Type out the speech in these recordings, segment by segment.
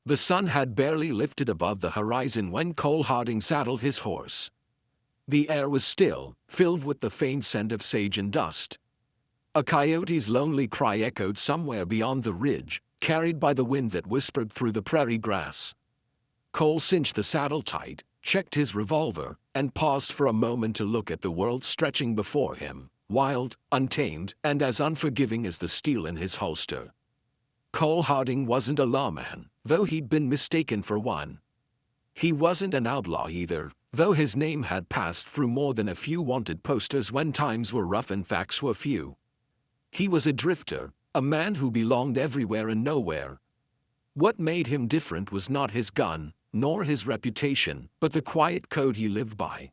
The sun had barely lifted above the horizon when Cole Harding saddled his horse. The air was still, filled with the faint scent of sage and dust. A coyote's lonely cry echoed somewhere beyond the ridge, carried by the wind that whispered through the prairie grass. Cole cinched the saddle tight, checked his revolver, and paused for a moment to look at the world stretching before him, wild, untamed, and as unforgiving as the steel in his holster. Cole Harding wasn't a lawman, though he'd been mistaken for one. He wasn't an outlaw either, though his name had passed through more than a few wanted posters when times were rough and facts were few. He was a drifter, a man who belonged everywhere and nowhere. What made him different was not his gun, nor his reputation, but the quiet code he lived by.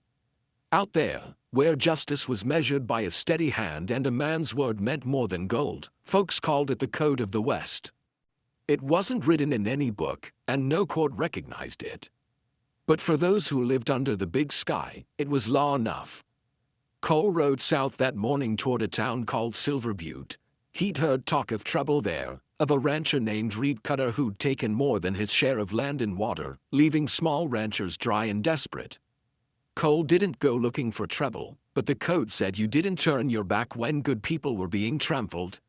Out there, where justice was measured by a steady hand and a man's word meant more than gold, folks called it the Code of the West. It wasn't written in any book, and no court recognized it. But for those who lived under the big sky, it was law enough. Cole rode south that morning toward a town called Silver Butte. He'd heard talk of trouble there, of a rancher named Reed Cutter who'd taken more than his share of land and water, leaving small ranchers dry and desperate. Cole didn't go looking for trouble, but the code said you didn't turn your back when good people were being trampled.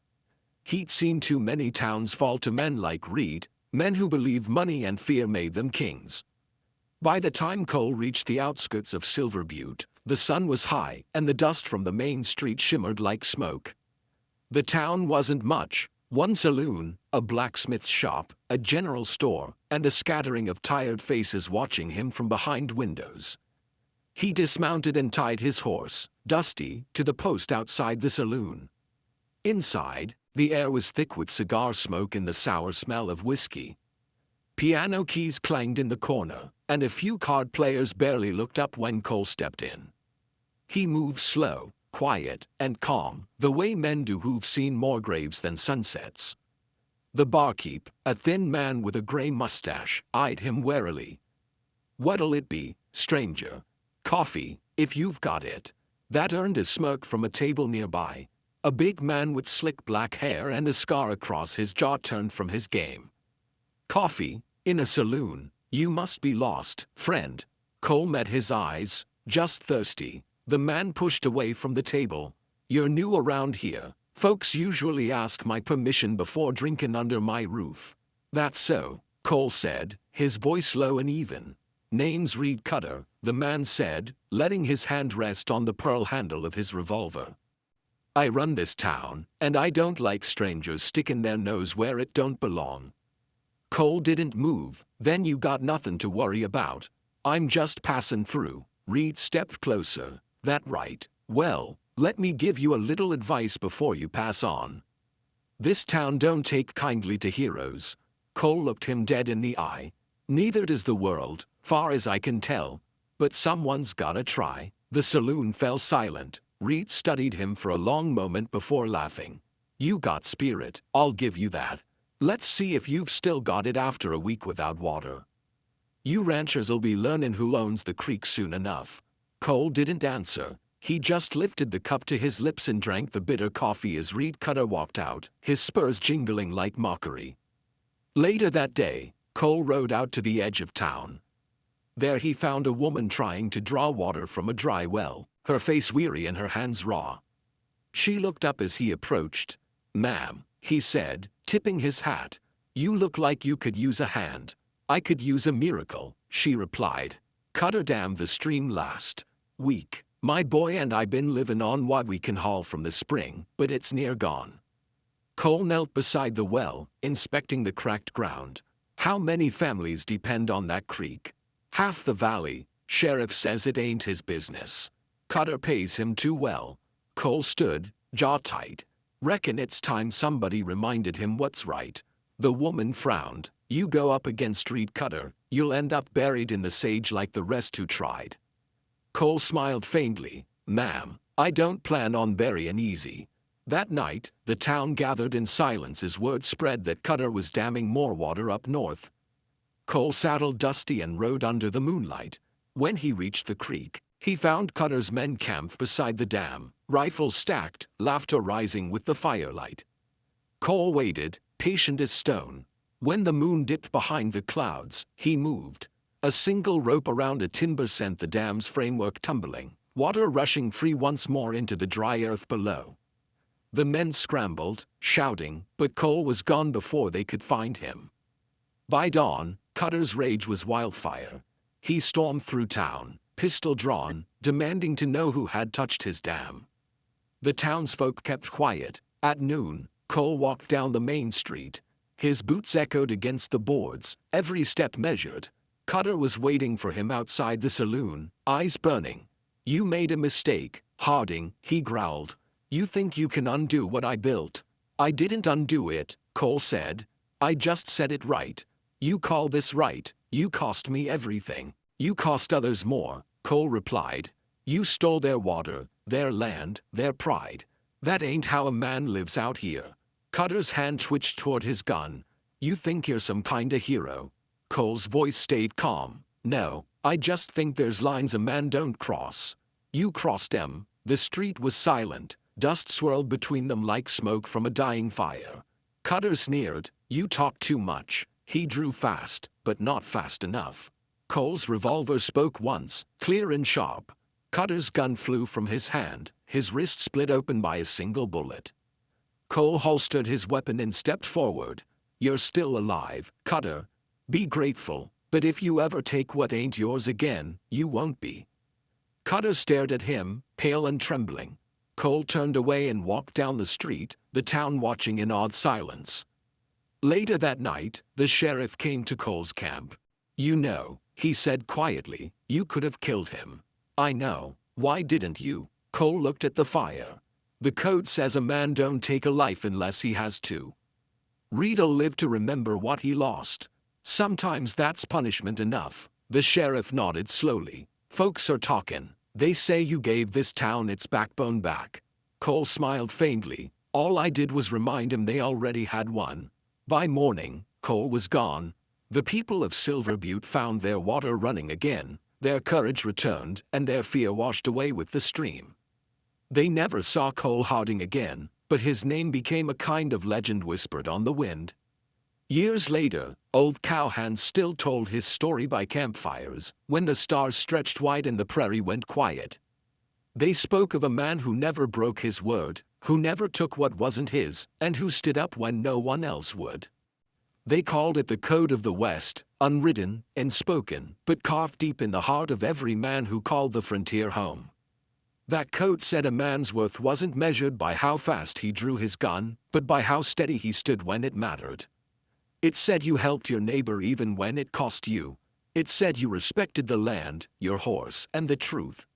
He'd seen too many towns fall to men like Reed, men who believed money and fear made them kings. By the time Cole reached the outskirts of Silver Butte, the sun was high and the dust from the main street shimmered like smoke. The town wasn't much: one saloon, a blacksmith's shop, a general store, and a scattering of tired faces watching him from behind windows. He dismounted and tied his horse, Dusty, to the post outside the saloon. Inside, the air was thick with cigar smoke and the sour smell of whiskey. Piano keys clanged in the corner, and a few card players barely looked up when Cole stepped in. He moved slow, quiet, and calm, the way men do who've seen more graves than sunsets. The barkeep, a thin man with a gray mustache, eyed him warily. "What'll it be, stranger?" "Coffee, if you've got it." That earned a smirk from a table nearby. A big man with slick black hair and a scar across his jaw turned from his game. "Coffee? In a saloon? You must be lost, friend." Cole met his eyes. "Just thirsty." The man pushed away from the table. "You're new around here. Folks usually ask my permission before drinking under my roof." "That's so," Cole said, his voice low and even. "Name's Reed Cutter," the man said, letting his hand rest on the pearl handle of his revolver. "I run this town, and I don't like strangers sticking their nose where it don't belong." Cole didn't move. "Then you got nothing to worry about. I'm just passing through." Reed stepped closer. "That right? Well, let me give you a little advice before you pass on. This town don't take kindly to heroes." Cole looked him dead in the eye. "Neither does the world, far as I can tell. But someone's gotta try." The saloon fell silent. Reed studied him for a long moment before laughing. "You got spirit, I'll give you that. Let's see if you've still got it after a week without water. You ranchers'll be learning who owns the creek soon enough." Cole didn't answer. He just lifted the cup to his lips and drank the bitter coffee as Reed Cutter walked out, his spurs jingling like mockery. Later that day, Cole rode out to the edge of town. There he found a woman trying to draw water from a dry well, her face weary and her hands raw. She looked up as he approached. "Ma'am," he said, tipping his hat, "you look like you could use a hand." "I could use a miracle," she replied. "Cutter dammed the stream last week. My boy and I been living on what we can haul from the spring, but it's near gone." Cole knelt beside the well, inspecting the cracked ground. "How many families depend on that creek?" "Half the valley. Sheriff says it ain't his business. Cutter pays him too well." Cole stood, jaw tight. "Reckon it's time somebody reminded him what's right." The woman frowned. "You go up against Reed Cutter, you'll end up buried in the sage like the rest who tried." Cole smiled faintly. "Ma'am, I don't plan on burying easy." That night, the town gathered in silence as word spread that Cutter was damming more water up north. Cole saddled Dusty and rode under the moonlight. When he reached the creek, he found Cutter's men camped beside the dam, rifles stacked, laughter rising with the firelight. Cole waited, patient as stone. When the moon dipped behind the clouds, he moved. A single rope around a timber sent the dam's framework tumbling, water rushing free once more into the dry earth below. The men scrambled, shouting, but Cole was gone before they could find him. By dawn, Cutter's rage was wildfire. He stormed through town, pistol drawn, demanding to know who had touched his dam. The townsfolk kept quiet. At noon, Cole walked down the main street. His boots echoed against the boards, every step measured. Cutter was waiting for him outside the saloon, eyes burning. "You made a mistake, Harding," he growled. "You think you can undo what I built?" "I didn't undo it," Cole said. "I just said it right." "You call this right? You cost me everything." "You cost others more," Cole replied. "You stole their water, their land, their pride. That ain't how a man lives out here." Cutter's hand twitched toward his gun. "You think you're some kinda hero?" Cole's voice stayed calm. "No, I just think there's lines a man don't cross. You crossed them." The street was silent. Dust swirled between them like smoke from a dying fire. Cutter sneered. "You talk too much." He drew fast, but not fast enough. Cole's revolver spoke once, clear and sharp. Cutter's gun flew from his hand, his wrist split open by a single bullet. Cole holstered his weapon and stepped forward. "You're still alive, Cutter. Be grateful, but if you ever take what ain't yours again, you won't be." Cutter stared at him, pale and trembling. Cole turned away and walked down the street, the town watching in awed silence. Later that night, the sheriff came to Cole's camp. "You know," he said quietly, "you could have killed him." "I know. Why didn't you?" Cole looked at the fire. "The code says a man don't take a life unless he has to. Reed'll live to remember what he lost. Sometimes that's punishment enough." The sheriff nodded slowly. "Folks are talking. They say you gave this town its backbone back." Cole smiled faintly. "All I did was remind him they already had one." By morning, Cole was gone. The people of Silver Butte found their water running again, their courage returned, and their fear washed away with the stream. They never saw Cole Harding again, but his name became a kind of legend whispered on the wind. Years later, old cowhands still told his story by campfires, when the stars stretched wide and the prairie went quiet. They spoke of a man who never broke his word, who never took what wasn't his, and who stood up when no one else would. They called it the Code of the West, unwritten, unspoken, but carved deep in the heart of every man who called the frontier home. That code said a man's worth wasn't measured by how fast he drew his gun, but by how steady he stood when it mattered. It said you helped your neighbor even when it cost you. It said you respected the land, your horse, and the truth.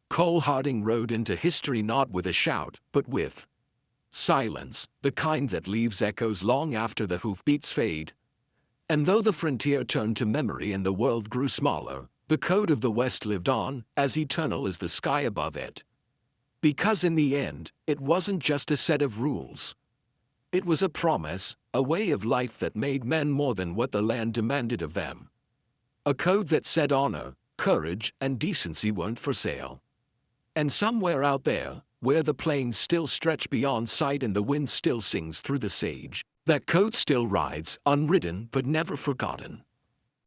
Cole Harding rode into history not with a shout, but with silence, the kind that leaves echoes long after the hoofbeats fade. And though the frontier turned to memory and the world grew smaller, the code of the West lived on, as eternal as the sky above it. Because in the end, it wasn't just a set of rules. It was a promise, a way of life that made men more than what the land demanded of them. A code that said honor, courage, and decency weren't for sale. And somewhere out there, where the plains still stretch beyond sight and the wind still sings through the sage, that code still rides, unwritten but never forgotten.